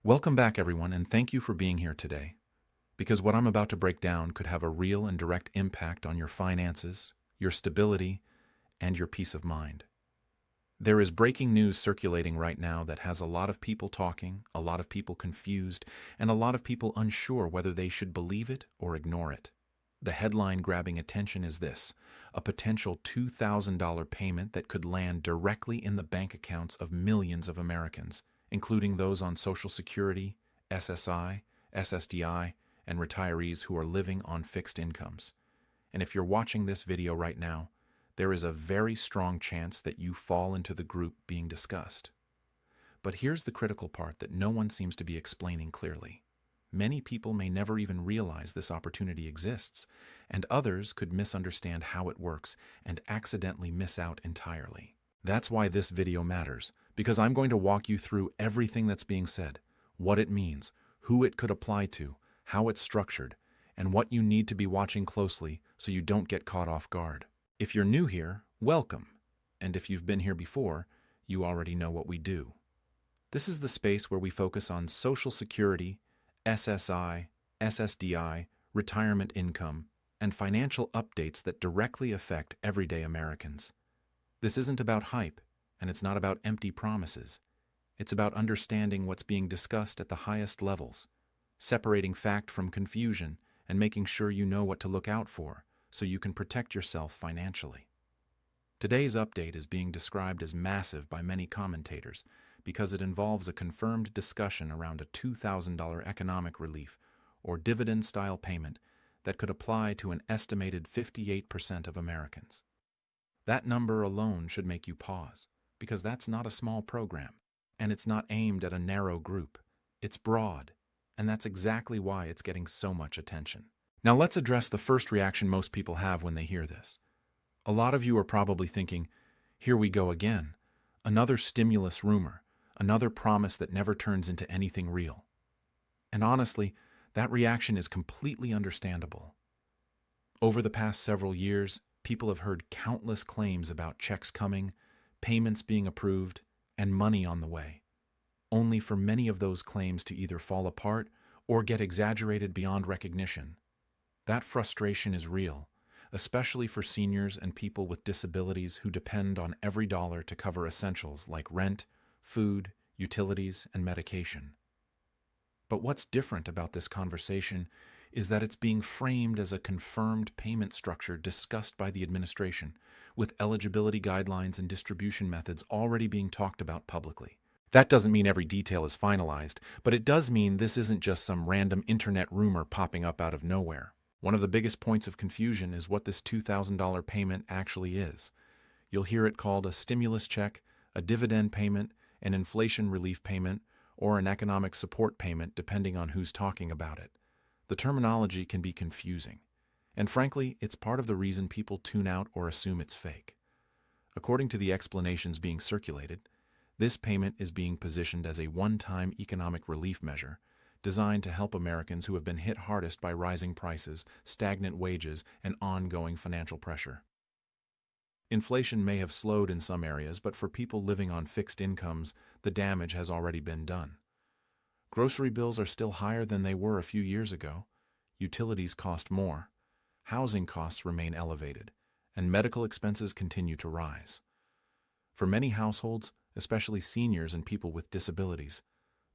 Welcome back, everyone, and thank you for being here today. Because what I'm about to break down could have a real and direct impact on your finances, your stability, and your peace of mind. There is breaking news circulating right now that has a lot of people talking, a lot of people confused, and a lot of people unsure whether they should believe it or ignore it. The headline grabbing attention is this: a potential $2,000 payment that could land directly in the bank accounts of millions of Americans, including those on Social Security, SSI, SSDI, and retirees who are living on fixed incomes. And if you're watching this video right now, there is a very strong chance that you fall into the group being discussed. But here's the critical part that no one seems to be explaining clearly. Many people may never even realize this opportunity exists, and others could misunderstand how it works and accidentally miss out entirely. That's why this video matters, because I'm going to walk you through everything that's being said, what it means, who it could apply to, how it's structured, and what you need to be watching closely so you don't get caught off guard. If you're new here, welcome. And if you've been here before, you already know what we do. This is the space where we focus on Social Security, SSI, SSDI, retirement income, and financial updates that directly affect everyday Americans. This isn't about hype, and it's not about empty promises. It's about understanding what's being discussed at the highest levels, separating fact from confusion, and making sure you know what to look out for so you can protect yourself financially. Today's update is being described as massive by many commentators because it involves a confirmed discussion around a $2,000 economic relief or dividend-style payment that could apply to an estimated 58% of Americans. That number alone should make you pause, because that's not a small program, and it's not aimed at a narrow group. It's broad, and that's exactly why it's getting so much attention. Now let's address the first reaction most people have when they hear this. A lot of you are probably thinking, here we go again, another stimulus rumor, another promise that never turns into anything real. And honestly, that reaction is completely understandable. Over the past several years, people have heard countless claims about checks coming, payments being approved, and money on the way, only for many of those claims to either fall apart or get exaggerated beyond recognition. That frustration is real, especially for seniors and people with disabilities who depend on every dollar to cover essentials like rent, food, utilities, and medication. But what's different about this conversation is that it's being framed as a confirmed payment structure discussed by the administration, with eligibility guidelines and distribution methods already being talked about publicly. That doesn't mean every detail is finalized, but it does mean this isn't just some random internet rumor popping up out of nowhere. One of the biggest points of confusion is what this $2,000 payment actually is. You'll hear it called a stimulus check, a dividend payment, an inflation relief payment, or an economic support payment depending on who's talking about it. The terminology can be confusing, and frankly, it's part of the reason people tune out or assume it's fake. According to the explanations being circulated, this payment is being positioned as a one-time economic relief measure designed to help Americans who have been hit hardest by rising prices, stagnant wages, and ongoing financial pressure. Inflation may have slowed in some areas, but for people living on fixed incomes, the damage has already been done. Grocery bills are still higher than they were a few years ago. Utilities cost more. Housing costs remain elevated, and medical expenses continue to rise. For many households, especially seniors and people with disabilities,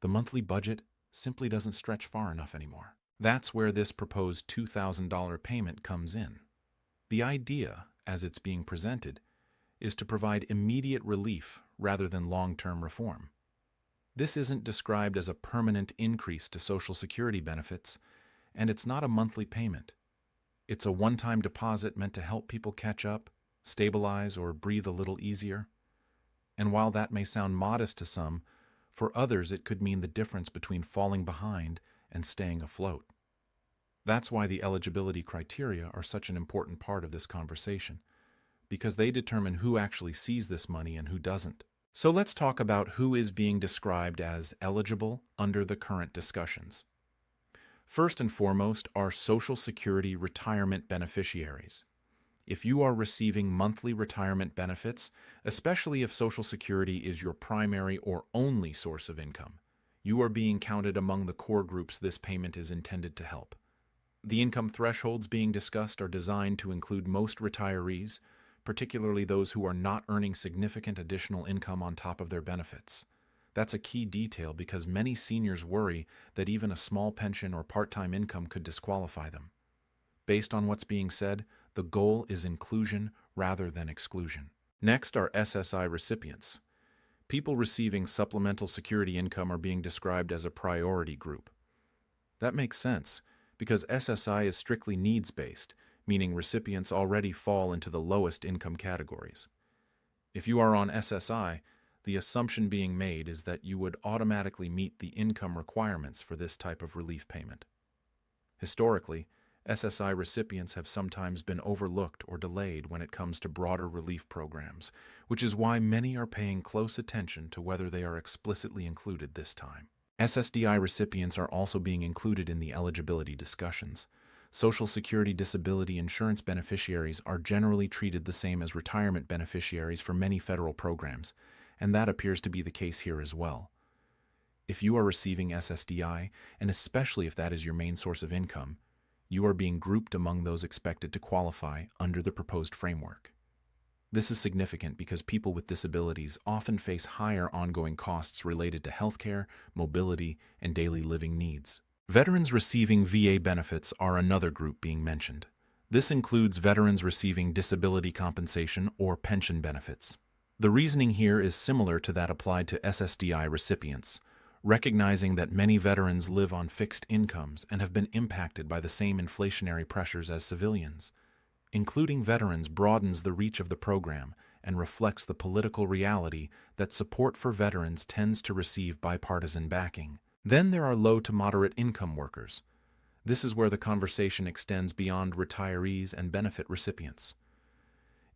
the monthly budget simply doesn't stretch far enough anymore. That's where this proposed $2,000 payment comes in. The idea, as it's being presented, is to provide immediate relief rather than long-term reform. This isn't described as a permanent increase to Social Security benefits, and it's not a monthly payment. It's a one-time deposit meant to help people catch up, stabilize, or breathe a little easier. And while that may sound modest to some, for others it could mean the difference between falling behind and staying afloat. That's why the eligibility criteria are such an important part of this conversation, because they determine who actually sees this money and who doesn't. So let's talk about who is being described as eligible under the current discussions. First and foremost are Social Security retirement beneficiaries. If you are receiving monthly retirement benefits, especially if Social Security is your primary or only source of income, You are being counted among the core groups this payment is intended to help. The income thresholds being discussed are designed to include most retirees, particularly those who are not earning significant additional income on top of their benefits. That's a key detail because many seniors worry that even a small pension or part-time income could disqualify them. Based on what's being said, the goal is inclusion rather than exclusion. Next are SSI recipients. People receiving supplemental security income are being described as a priority group. That makes sense, because SSI is strictly needs-based, meaning recipients already fall into the lowest income categories. If you are on SSI, the assumption being made is that you would automatically meet the income requirements for this type of relief payment. Historically, SSI recipients have sometimes been overlooked or delayed when it comes to broader relief programs, which is why many are paying close attention to whether they are explicitly included this time. SSDI recipients are also being included in the eligibility discussions. Social Security disability insurance beneficiaries are generally treated the same as retirement beneficiaries for many federal programs, and that appears to be the case here as well. If you are receiving SSDI, and especially if that is your main source of income, you are being grouped among those expected to qualify under the proposed framework. This is significant because people with disabilities often face higher ongoing costs related to healthcare, mobility, and daily living needs. Veterans receiving VA benefits are another group being mentioned. This includes veterans receiving disability compensation or pension benefits. The reasoning here is similar to that applied to SSDI recipients, recognizing that many veterans live on fixed incomes and have been impacted by the same inflationary pressures as civilians. Including veterans broadens the reach of the program and reflects the political reality that support for veterans tends to receive bipartisan backing. Then there are low to moderate income workers. This is where the conversation extends beyond retirees and benefit recipients.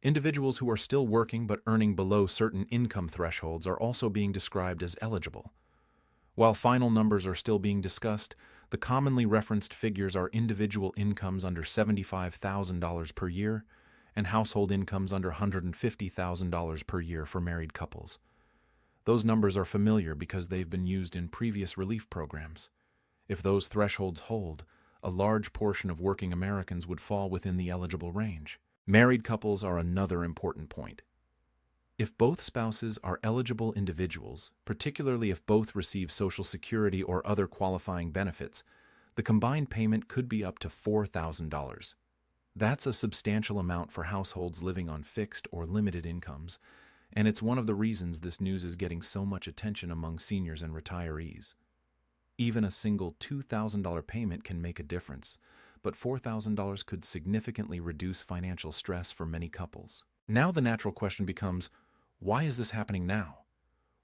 Individuals who are still working but earning below certain income thresholds are also being described as eligible. While final numbers are still being discussed, the commonly referenced figures are individual incomes under $75,000 per year and household incomes under $150,000 per year for married couples. Those numbers are familiar because they've been used in previous relief programs. If those thresholds hold, a large portion of working Americans would fall within the eligible range. Married couples are another important point. If both spouses are eligible individuals, particularly if both receive Social Security or other qualifying benefits, the combined payment could be up to $4,000. That's a substantial amount for households living on fixed or limited incomes, and it's one of the reasons this news is getting so much attention among seniors and retirees. Even a single $2,000 payment can make a difference, but $4,000 could significantly reduce financial stress for many couples. Now the natural question becomes, why is this happening now?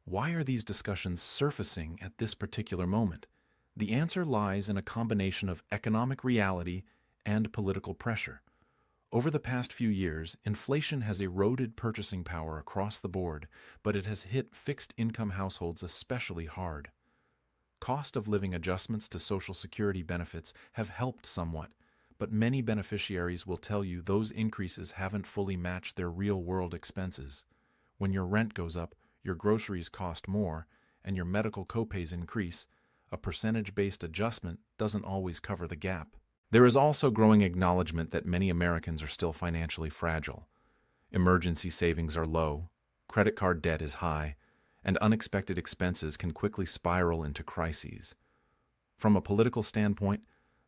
Why are these discussions surfacing at this particular moment? The answer lies in a combination of economic reality and political pressure. Over the past few years, inflation has eroded purchasing power across the board, but it has hit fixed-income households especially hard. Cost of living adjustments to Social Security benefits have helped somewhat, but many beneficiaries will tell you those increases haven't fully matched their real-world expenses. When your rent goes up, your groceries cost more, and your medical copays increase, a percentage-based adjustment doesn't always cover the gap. There is also growing acknowledgement that many Americans are still financially fragile. Emergency savings are low, credit card debt is high, and unexpected expenses can quickly spiral into crises. From a political standpoint,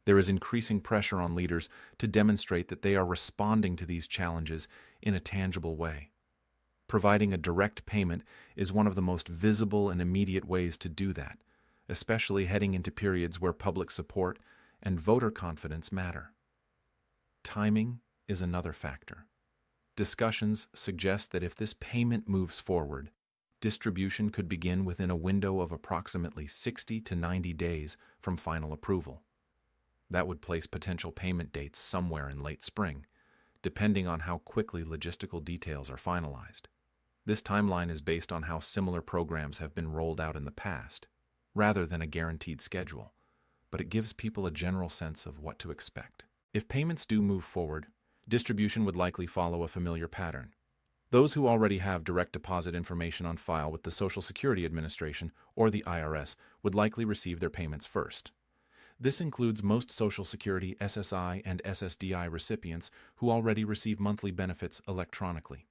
there is increasing pressure on leaders to demonstrate that they are responding to these challenges in a tangible way. Providing a direct payment is one of the most visible and immediate ways to do that, especially heading into periods where public support and voter confidence matter. Timing is another factor. Discussions suggest that if this payment moves forward, distribution could begin within a window of approximately 60 to 90 days from final approval. That would place potential payment dates somewhere in late spring, depending on how quickly logistical details are finalized. This timeline is based on how similar programs have been rolled out in the past, rather than a guaranteed schedule, but it gives people a general sense of what to expect. If payments do move forward, distribution would likely follow a familiar pattern. Those who already have direct deposit information on file with the Social Security Administration or the IRS would likely receive their payments first. This includes most Social Security, SSI, and SSDI recipients who already receive monthly benefits electronically.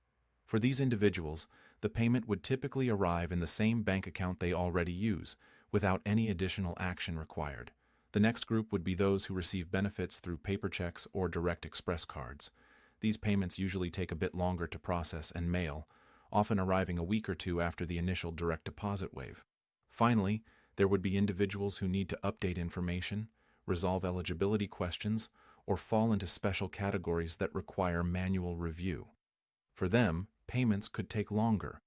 For these individuals, the payment would typically arrive in the same bank account they already use, without any additional action required. The next group would be those who receive benefits through paper checks or direct express cards. These payments usually take a bit longer to process and mail, often arriving a week or two after the initial direct deposit wave. Finally, there would be individuals who need to update information, resolve eligibility questions, or fall into special categories that require manual review. For them, payments could take longer,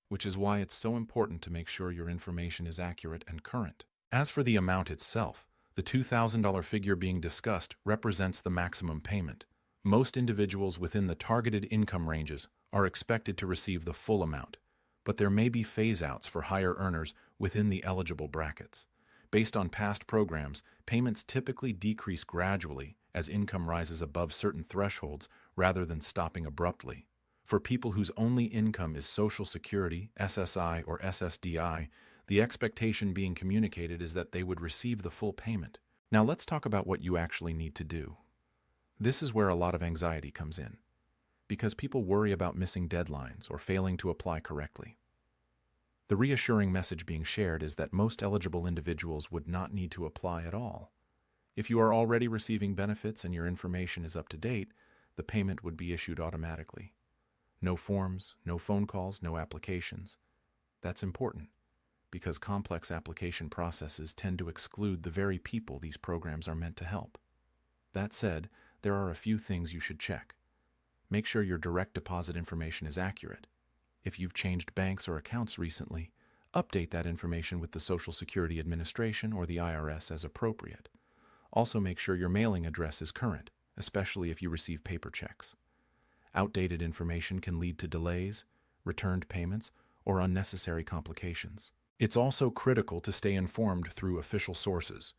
which is why it's so important to make sure your information is accurate and current. As for the amount itself, the $2,000 figure being discussed represents the maximum payment. Most individuals within the targeted income ranges are expected to receive the full amount, but there may be phase-outs for higher earners within the eligible brackets. Based on past programs, payments typically decrease gradually as income rises above certain thresholds rather than stopping abruptly. For people whose only income is Social Security, SSI, or SSDI, the expectation being communicated is that they would receive the full payment. Now let's talk about what you actually need to do. This is where a lot of anxiety comes in, because people worry about missing deadlines or failing to apply correctly. The reassuring message being shared is that most eligible individuals would not need to apply at all. If you are already receiving benefits and your information is up to date, the payment would be issued automatically. No forms, no phone calls, no applications. That's important, because complex application processes tend to exclude the very people these programs are meant to help. That said, there are a few things you should check. Make sure your direct deposit information is accurate. If you've changed banks or accounts recently, update that information with the Social Security Administration or the IRS as appropriate. Also make sure your mailing address is current, especially if you receive paper checks. Outdated information can lead to delays, returned payments, or unnecessary complications. It's also critical to stay informed through official sources.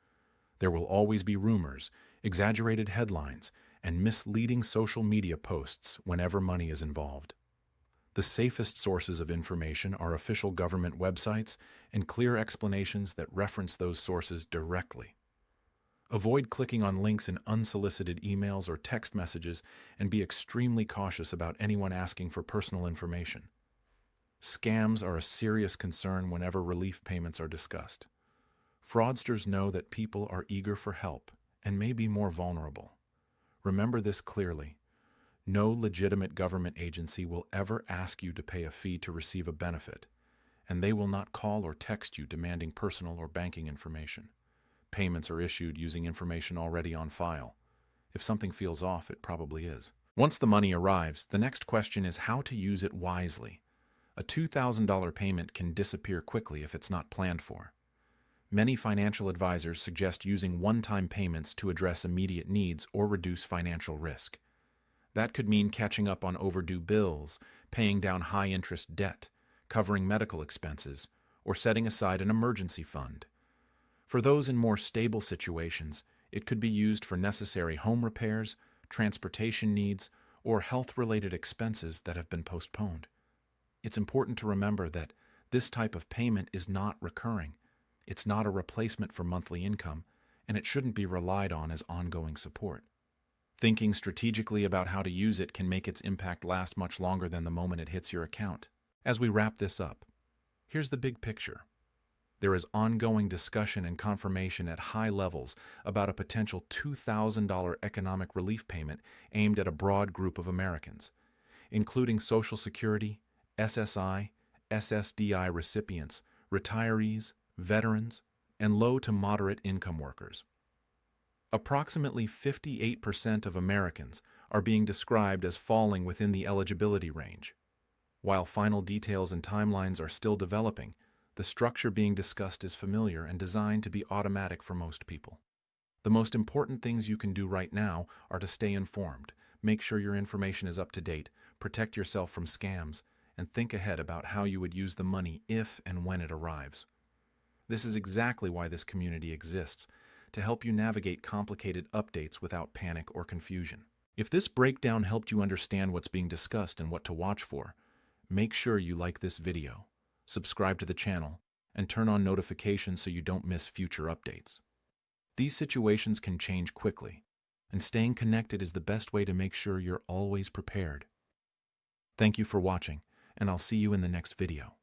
There will always be rumors, exaggerated headlines, and misleading social media posts whenever money is involved. The safest sources of information are official government websites and clear explanations that reference those sources directly. Avoid clicking on links in unsolicited emails or text messages, and be extremely cautious about anyone asking for personal information. Scams are a serious concern whenever relief payments are discussed. Fraudsters know that people are eager for help and may be more vulnerable. Remember this clearly. No legitimate government agency will ever ask you to pay a fee to receive a benefit, and they will not call or text you demanding personal or banking information. Payments are issued using information already on file. If something feels off, it probably is. Once the money arrives, the next question is how to use it wisely. A $2,000 payment can disappear quickly if it's not planned for. Many financial advisors suggest using one-time payments to address immediate needs or reduce financial risk. That could mean catching up on overdue bills, paying down high-interest debt, covering medical expenses, or setting aside an emergency fund. For those in more stable situations, it could be used for necessary home repairs, transportation needs, or health-related expenses that have been postponed. It's important to remember that this type of payment is not recurring. It's not a replacement for monthly income, and it shouldn't be relied on as ongoing support. Thinking strategically about how to use it can make its impact last much longer than the moment it hits your account. As we wrap this up, here's the big picture. There is ongoing discussion and confirmation at high levels about a potential $2,000 economic relief payment aimed at a broad group of Americans, including Social Security, SSI, SSDI recipients, retirees, veterans, and low to moderate income workers. Approximately 58% of Americans are being described as falling within the eligibility range. While final details and timelines are still developing, the structure being discussed is familiar and designed to be automatic for most people. The most important things you can do right now are to stay informed, make sure your information is up to date, protect yourself from scams, and think ahead about how you would use the money if and when it arrives. This is exactly why this community exists, to help you navigate complicated updates without panic or confusion. If this breakdown helped you understand what's being discussed and what to watch for, make sure you like this video, subscribe to the channel, and turn on notifications so you don't miss future updates. These situations can change quickly, and staying connected is the best way to make sure you're always prepared. Thank you for watching, and I'll see you in the next video.